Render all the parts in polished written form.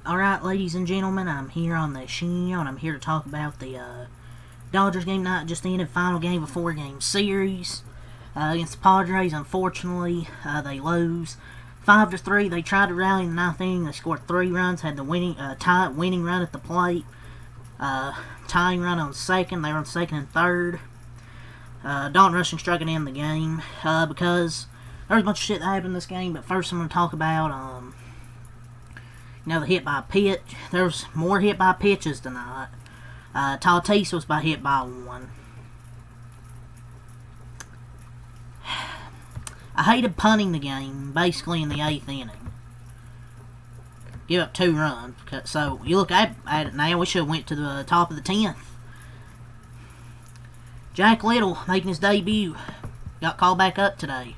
Alright, ladies and gentlemen, I'm here on the show, and I'm here to talk about the Dodgers game night just ended, final game of a 4-game series against the Padres. Unfortunately, they lose 5-3. They tried to rally in the 9th inning. They scored 3 runs, had the winning run at the plate, tying run on second. They were on second and third. Dalton Rushing struck it in the game because there was a bunch of shit that happened in this game. But first, I'm going to talk about the hit by pitch. There's more hit by pitches tonight. Tatis was hit by 1. I hated punting the game, basically in the 8th inning. Give up 2 runs. So, you look at it now, we should have went to the top of the 10th. Jack Little, making his debut, got called back up today.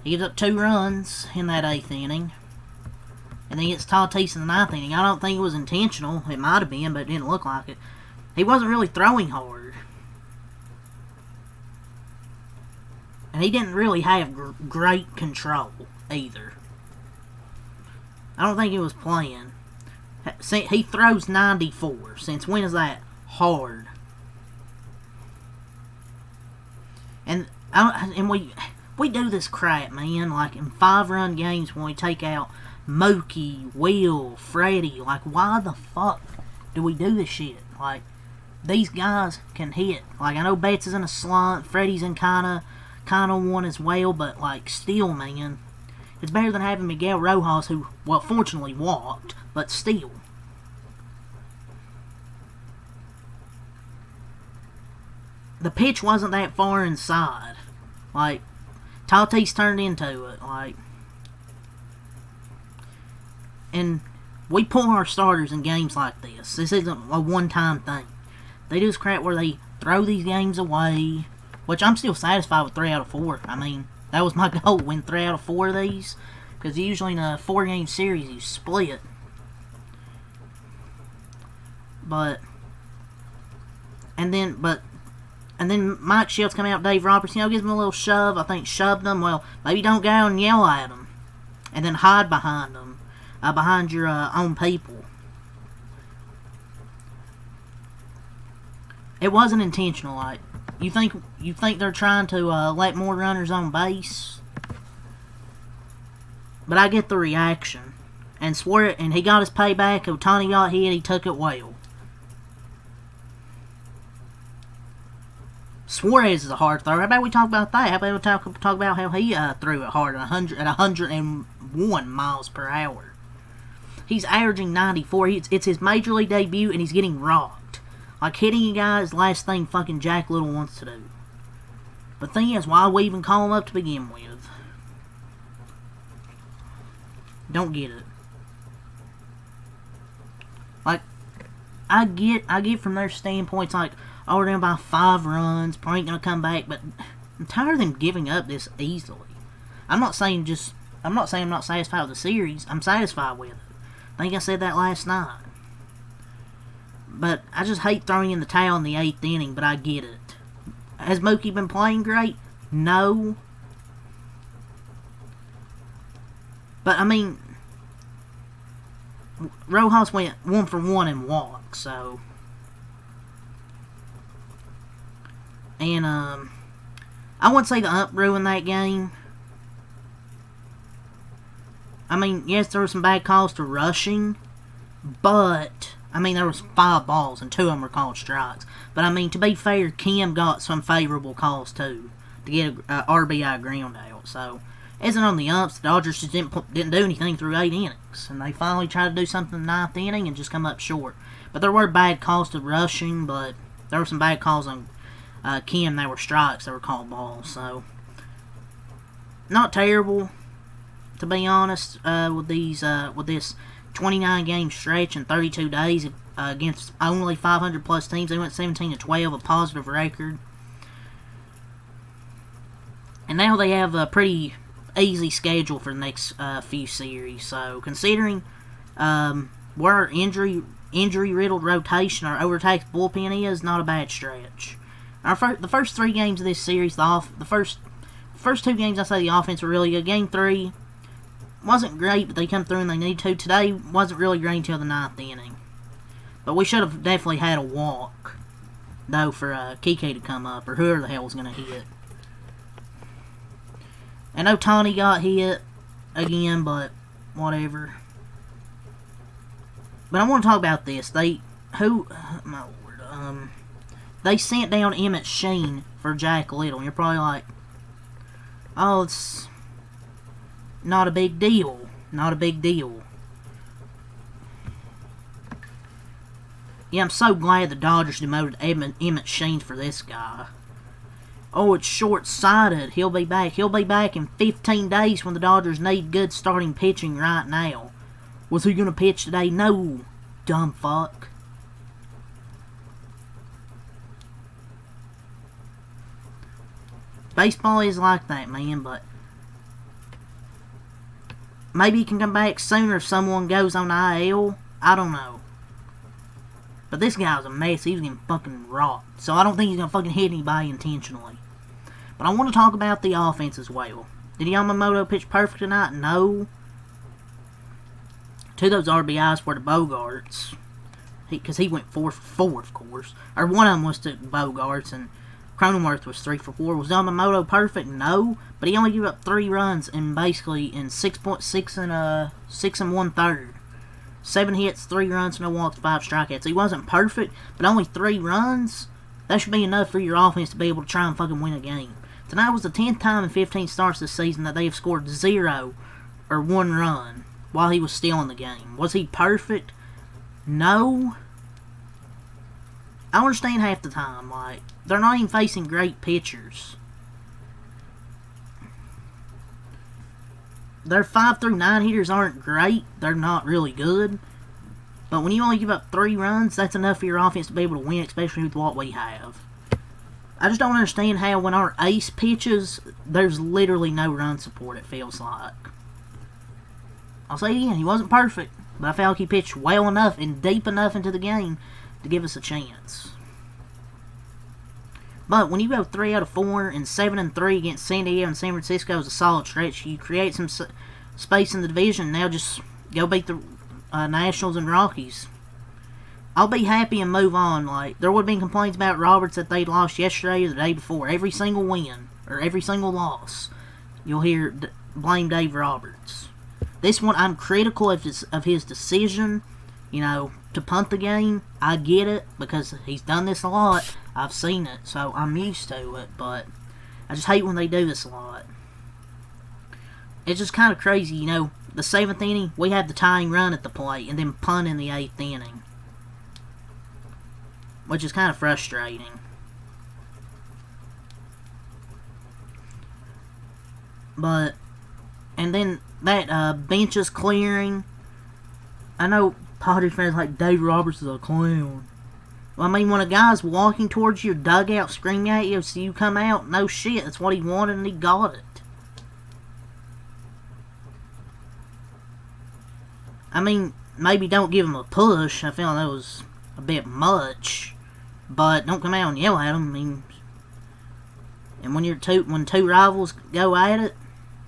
He gives up 2 runs in that 8th inning. And then he gets Tatis in the 9th inning. I don't think it was intentional. It might have been, but it didn't look like it. He wasn't really throwing hard. And he didn't really have great control, either. I don't think he was playing. He throws 94. Since when is that hard? And we do this crap, man. Like in 5-run games when we take out Mookie, Will, Freddie. Like, why the fuck do we do this shit? Like, these guys can hit. Like, I know Betts is in a slump. Freddie's in kind of one as well. But, like, still, man. It's better than having Miguel Rojas, who, well, fortunately walked. But still. The pitch wasn't that far inside. Like, Tatis turned into it. Like, and we pull our starters in games like this. This isn't a one-time thing. They do this crap where they throw these games away, which I'm still satisfied with 3 out of 4. I mean, that was my goal, win 3 out of 4 of these. Because usually in a 4-game series, you split. And then Mike Shields come out, Dave Roberts, gives him a little shove. I think shoved him. Well, maybe don't go out and yell at him. And then hide behind him. Behind your own people. It wasn't intentional. Like, you think they're trying to let more runners on base, but I get the reaction. And he got his payback. Ohtani got hit. He took it well. Suarez is a hard thrower. How about we talk about that? How about we talk about how he threw it hard at 101 miles per hour? He's averaging 94. It's his major league debut, and he's getting rocked. Like, hitting a guy is the last thing fucking Jack Little wants to do. But the thing is, why we even call him up to begin with? Don't get it. Like, I get from their standpoints, like, oh, we're down by 5 runs, probably ain't gonna come back, but I'm tired of them giving up this easily. I'm not saying I'm not satisfied with the series. I'm satisfied with it. I think I said that last night. But I just hate throwing in the towel in the 8th inning, but I get it. Has Mookie been playing great? No. But, I mean, Rojas went 1 for 1 in walks, so. And, I wouldn't say the ump ruined that game. I mean, yes, there were some bad calls to Rushing, but, I mean, there was 5 balls, and 2 of them were called strikes. But, I mean, to be fair, Kim got some favorable calls, too, to get an RBI ground out. So, it isn't on the umps. The Dodgers just didn't do anything through 8 innings. And they finally tried to do something in the 9th inning and just come up short. But there were bad calls to Rushing, but there were some bad calls on Kim. They were strikes. They were called balls. So, not terrible, to be honest, with this 29-game stretch in 32 days against only 500-plus teams. They went 17-12, a positive record. And now they have a pretty easy schedule for the next few series. So, considering where our injury-riddled rotation, our overtaxed bullpen is, not a bad stretch. The first 3 games of this series, the first 2 games, I say the offense were really good. Game 3, wasn't great, but they come through and they need to. Today wasn't really great until the 9th inning. But we should have definitely had a walk, though, for Kike to come up, or whoever the hell was going to hit. I know Tony got hit again, but whatever. But I want to talk about this. They sent down Emmett Sheen for Jack Little. And you're probably like, oh, it's not a big deal. Not a big deal. Yeah, I'm so glad the Dodgers demoted Emmett Sheen for this guy. Oh, it's short-sighted. He'll be back. He'll be back in 15 days when the Dodgers need good starting pitching right now. Was he going to pitch today? No, dumb fuck. Baseball is like that, man, but maybe he can come back sooner if someone goes on IL. I don't know. But this guy was a mess. He was getting fucking rocked. So I don't think he's going to fucking hit anybody intentionally. But I want to talk about the offense as well. Did Yamamoto pitch perfect tonight? No. 2 of those RBIs were to Bogarts. Because he went 4 for 4, of course. Or one of them was to Bogarts, and Cronenworth was 3 for 4. Was Yamamoto perfect? No. But he only gave up 3 runs in basically in 6.6 and 6 1/3. 7 hits, 3 runs, no walks, 5 strikeouts. He wasn't perfect, but only 3 runs. That should be enough for your offense to be able to try and fucking win a game. Tonight was the 10th time in 15 starts this season that they have scored 0 or 1 run while he was still in the game. Was he perfect? No. I understand half the time, like, they're not even facing great pitchers. Their 5 through 9 hitters aren't great. They're not really good. But when you only give up 3 runs, that's enough for your offense to be able to win, especially with what we have. I just don't understand how when our ace pitches, there's literally no run support, it feels like. I'll say it again, he wasn't perfect, but I felt like he pitched well enough and deep enough into the game to give us a chance. But when you go 3 out of 4 and 7 and 3 against San Diego and San Francisco is a solid stretch, you create some space in the division. Now just go beat the Nationals and Rockies. I'll be happy and move on. Like, there would have been complaints about Roberts that they'd lost yesterday or the day before. Every single win or every single loss, you'll hear blame Dave Roberts. This one, I'm critical of his decision, you know, to punt the game. I get it because he's done this a lot. I've seen it, so I'm used to it, but I just hate when they do this a lot. It's just kind of crazy, you know, the 7th inning, we had the tying run at the plate, and then punt in the 8th inning. Which is kind of frustrating. But, and then that bench is clearing. I know Padres fans like Dave Roberts is a clown. Well, I mean, when a guy's walking towards your dugout screaming at you so you come out, no shit, that's what he wanted and he got it. I mean, maybe don't give him a push. I feel like that was a bit much. But don't come out and yell at him. I mean, and when two rivals go at it,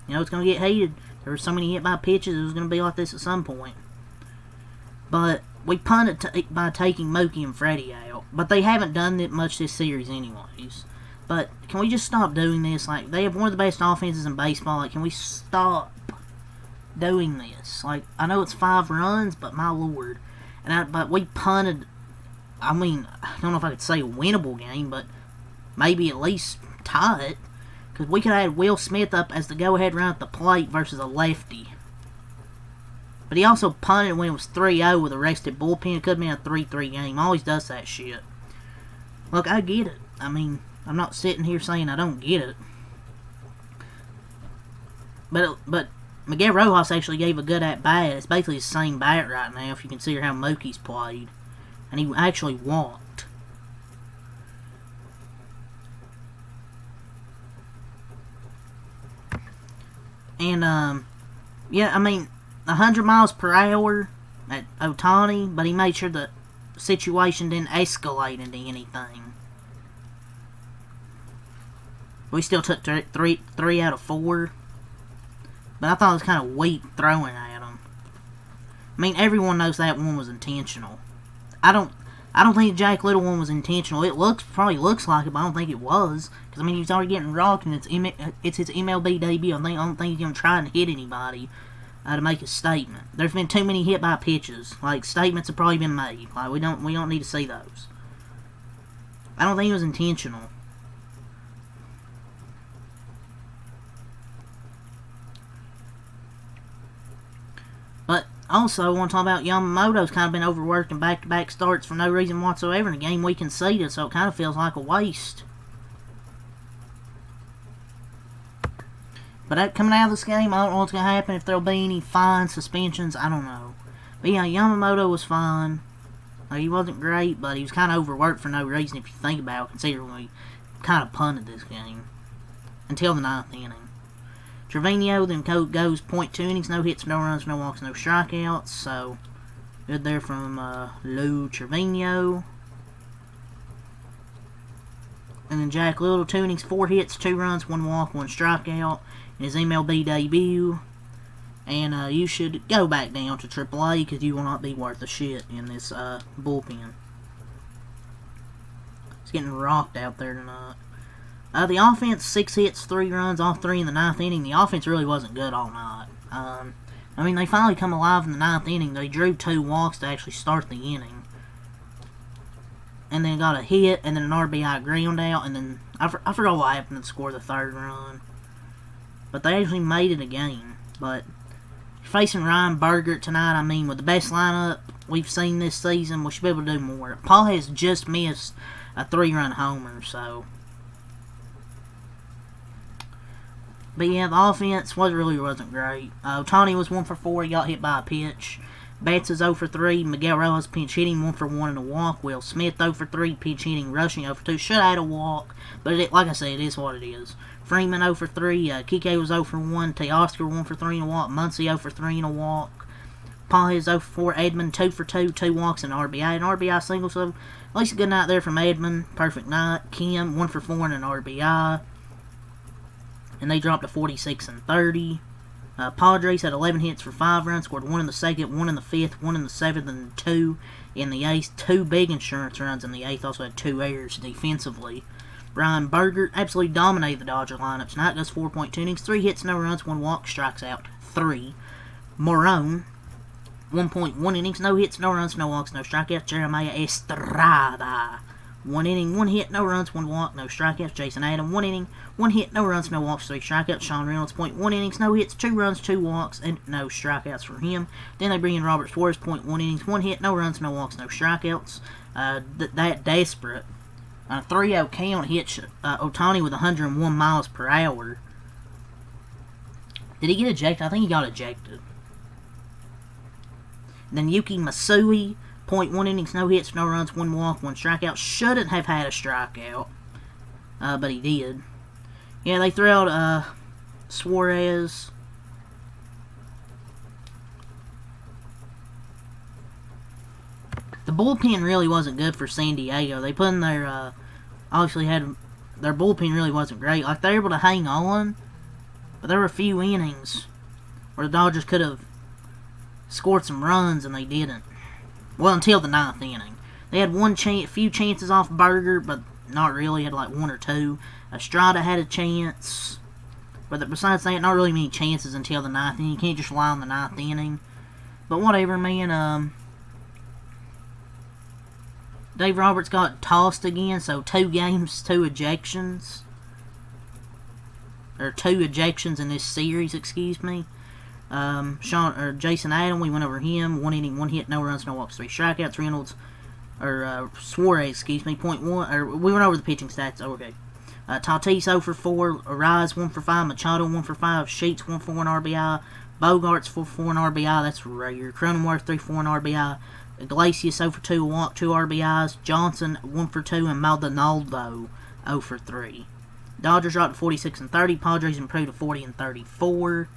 you know, it's going to get heated. There were so many hit by pitches, it was going to be like this at some point. But we punted by taking Mookie and Freddie out. But they haven't done that much this series anyways. But can we just stop doing this? Like, they have one of the best offenses in baseball. Like, can we stop doing this? Like, I know it's 5 runs, but my lord. But we punted, I mean, I don't know if I could say a winnable game, but maybe at least tie it. Because we could have had Will Smith up as the go-ahead run at the plate versus a lefty. But he also punted when it was 3-0 with a rested bullpen. It could have been a 3-3 game. Always does that shit. Look, I get it. I mean, I'm not sitting here saying I don't get it. But Miguel Rojas actually gave a good at-bat. It's basically the same bat right now if you consider how Mookie's played. And he actually walked. And, yeah, I mean, 100 miles per hour at Ohtani, but he made sure the situation didn't escalate into anything. We still took 3 out of 4. But I thought it was kind of weak throwing at him. I mean, everyone knows that one was intentional. I don't think the Jack Little one was intentional. It probably looks like it, but I don't think it was. Because, I mean, he's already getting rocked, and it's his MLB debut. I don't think he's going to try and hit anybody to make a statement. There's been too many hit by pitches. Like, statements have probably been made. Like, we don't need to see those. I don't think it was intentional. But also, I want to talk about Yamamoto's kind of been overworked in back-to-back starts for no reason whatsoever in a game we conceded, so it kind of feels like a waste. But coming out of this game, I don't know what's going to happen, if there'll be any fines, suspensions, I don't know. But yeah, Yamamoto was fine. He wasn't great, but he was kind of overworked for no reason if you think about it, considering we kind of punted this game. Until the 9th inning. Trevino then goes .2 innings, no hits, no runs, no walks, no strikeouts. So, good there from Lou Trevino. And then Jack Little, 2 innings, 4 hits, 2 runs, 1 walk, 1 strikeout in his MLB debut. And you should go back down to AAA because you will not be worth a shit in this bullpen. It's getting rocked out there tonight. The offense, 6 hits, 3 runs, all 3 in the 9th inning. The offense really wasn't good all night. I mean, they finally come alive in the 9th inning. They drew 2 walks to actually start the inning. And then got a hit, and then an RBI ground out, and then I forgot what happened to score the 3rd run. But they actually made it a game. But facing Ryan Bergert tonight, I mean, with the best lineup we've seen this season, we should be able to do more. Paul has just missed a 3-run homer, so... But yeah, the offense wasn't great. Ohtani was 1 for 4. He got hit by a pitch. Betts is 0 for 3. Miguel Rojas pinch hitting 1 for 1 and a walk. Will Smith 0 for 3. Pinch hitting, rushing 0 for 2. Should have had a walk, but like I said, it is what it is. Freeman 0 for 3. Kike was 0 for 1. Teoscar 1 for 3 and a walk. Muncy 0 for 3 and a walk. Paul is 0 for 4. Edmund 2 for 2. 2 walks and RBI. An RBI single, so at least a good night there from Edmund. Perfect night. Kim 1 for 4 and an RBI. And they dropped to 46 and 30. Padres had 11 hits for 5 runs, scored 1 in the 2nd, 1 in the 5th, 1 in the 7th, and 2 in the 8th. 2 big insurance runs in the 8th, also had 2 errors defensively. Ryan Bergert absolutely dominated the Dodger lineup tonight, goes 4.2 innings, 3 hits, no runs, 1 walk, strikes out 3. Moron, 1.1 innings, no hits, no runs, no walks, no strikeouts. Jeremiah Estrada, 1 inning, 1 hit, no runs, 1 walk, no strikeouts. Jason Adam, 1 inning, 1 hit, no runs, no walks, 3 strikeouts. Sean Reynolds, 0.1 innings, no hits, 2 runs, 2 walks, and no strikeouts for him. Then they bring in Robert Suarez, 0.1 innings, 1 hit, no runs, no walks, no strikeouts. That desperate. 3-0 count hits Ohtani with 101 miles per hour. Did he get ejected? I think he got ejected. Then Yuki Masui, 0.1 innings, no hits, no runs, 1 walk, 1 strikeout. Shouldn't have had a strikeout, but he did. Yeah, they threw out Suarez. The bullpen really wasn't good for San Diego. They put in their, obviously had, their bullpen really wasn't great. Like, they were able to hang on, but there were a few innings where the Dodgers could have scored some runs, and they didn't. Well, until the 9th inning. They had few chances off Berger, but not really. Had like 1 or 2. Estrada had a chance. But besides that, not really many chances until the 9th inning. You can't just rely on the 9th inning. But whatever, man. Dave Roberts got tossed again, so 2 games, 2 ejections. Or 2 ejections in this series, excuse me. Jason Adam, we went over him. 1 inning, 1 hit, no runs, no walks, 3 strikeouts. Reynolds, Suarez, excuse me, we went over the pitching stats. Oh, okay. Tatis 0 for 4. Arise 1 for 5. Machado 1 for 5. Sheets 1 for 1 RBI. Bogarts 4 for 1 RBI. That's rare. Cronenworth 3 for 1 RBI. Iglesias 0 for 2. Walk 2 RBIs. Johnson 1 for 2. And Maldonado 0 for 3. Dodgers dropped to 46 and 30. Padres improved to 40 and 34.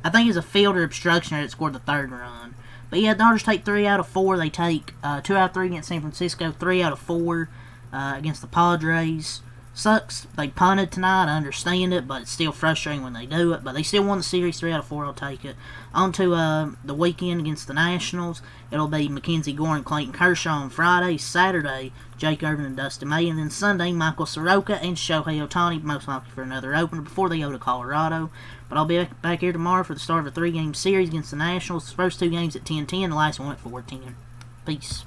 I think it's a fielder obstruction that scored the 3rd run. But yeah, Dodgers take 3 out of 4. They take 2 out of 3 against San Francisco, 3 out of 4 against the Padres. Sucks. They punted tonight. I understand it, but it's still frustrating when they do it. But they still won the series 3 out of 4. I'll take it. On to the weekend against the Nationals. It'll be Mackenzie Gore and Clayton Kershaw on Friday. Saturday, Jake Irvin and Dustin May. And then Sunday, Michael Soroka and Shohei Ohtani, most likely for another opener before they go to Colorado. But I'll be back here tomorrow for the start of a 3-game series against the Nationals. The first 2 games at 10-10. The last one at 4-10. Peace.